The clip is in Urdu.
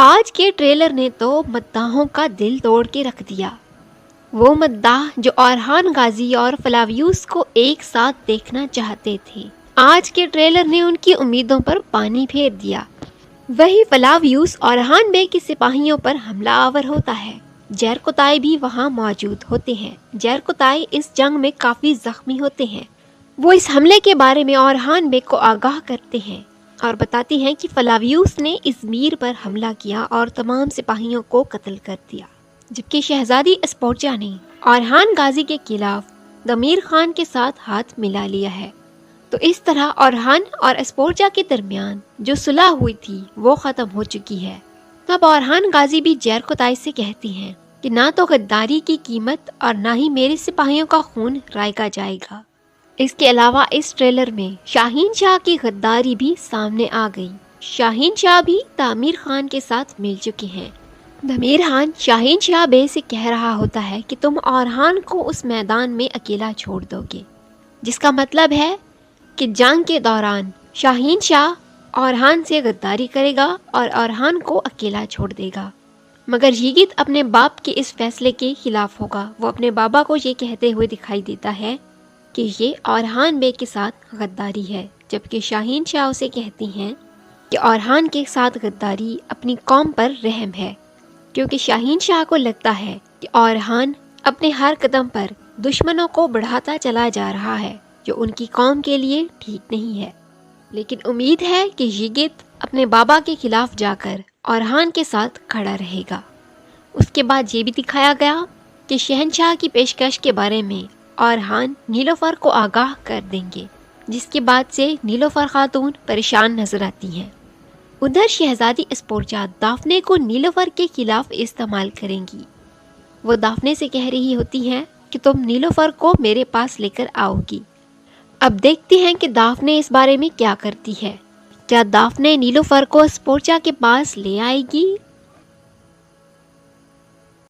آج کے ٹریلر نے تو مداحوں کا دل توڑ کے رکھ دیا۔ وہ مداح جو اورحان غازی اور فلاویوس کو ایک ساتھ دیکھنا چاہتے تھے، آج کے ٹریلر نے ان کی امیدوں پر پانی پھیر دیا۔ وہی فلاویوس اورحان بے کے سپاہیوں پر حملہ آور ہوتا ہے۔ جیرکوتائی بھی وہاں موجود ہوتے ہیں۔ جیرکوتائی اس جنگ میں کافی زخمی ہوتے ہیں۔ وہ اس حملے کے بارے میں اورحان بے کو آگاہ کرتے ہیں اور بتاتی ہیں کہ فلاویوس نے ازمیر پر حملہ کیا اور تمام سپاہیوں کو قتل کر دیا، جبکہ شہزادی اسپورچا نے اورحان غازی کے خلاف دمیر خان کے ساتھ ہاتھ ملا لیا ہے۔ تو اس طرح اورحان اور اسپورچا کے درمیان جو صلح ہوئی تھی وہ ختم ہو چکی ہے۔ تب اورحان غازی بھی جیرکوتائی سے کہتی ہیں کہ نہ تو غداری کی قیمت اور نہ ہی میرے سپاہیوں کا خون رائگا جائے گا۔ اس کے علاوہ اس ٹریلر میں شاہین شاہ کی غداری بھی سامنے آ گئی۔ شاہین شاہ بھی دمیر خان کے ساتھ مل چکے ہیں۔ دمیر خان شاہین شاہ بے سے کہہ رہا ہوتا ہے کہ تم اورحان کو اس میدان میں اکیلا چھوڑ دو گے، جس کا مطلب ہے کہ جنگ کے دوران شاہین شاہ اورحان سے غداری کرے گا اور اورحان کو اکیلا چھوڑ دے گا۔ مگر یگت اپنے باپ کے اس فیصلے کے خلاف ہوگا۔ وہ اپنے بابا کو یہ کہتے ہوئے دکھائی دیتا ہے کہ یہ اورحان بے کے ساتھ غداری ہے، جبکہ شاہین شاہ اسے کہتی ہیں کہ اورحان کے ساتھ غداری اپنی قوم پر رحم ہے، کیونکہ شاہین شاہ کو لگتا ہے کہ اورحان اپنے ہر قدم پر دشمنوں کو بڑھاتا چلا جا رہا ہے، جو ان کی قوم کے لیے ٹھیک نہیں ہے۔ لیکن امید ہے کہ یگت اپنے بابا کے خلاف جا کر اورحان کے ساتھ کھڑا رہے گا۔ اس کے بعد یہ بھی دکھایا گیا کہ شہنشاہ کی پیشکش کے بارے میں اورحان نیلوفر کو آگاہ کر دیں گے، جس کے بعد سے نیلوفر خاتون پریشان نظر آتی ہیں۔ ادھر شہزادی اسپورچا دافنے کو نیلوفر کے خلاف استعمال کریں گی۔ وہ دافنے سے کہہ رہی ہوتی ہیں کہ تم نیلوفر کو میرے پاس لے کر آؤ گی۔ اب دیکھتے ہیں کہ دافنے اس بارے میں کیا کرتی ہے۔ کیا دافنے نیلوفر کو اسپورچا کے پاس لے آئے گی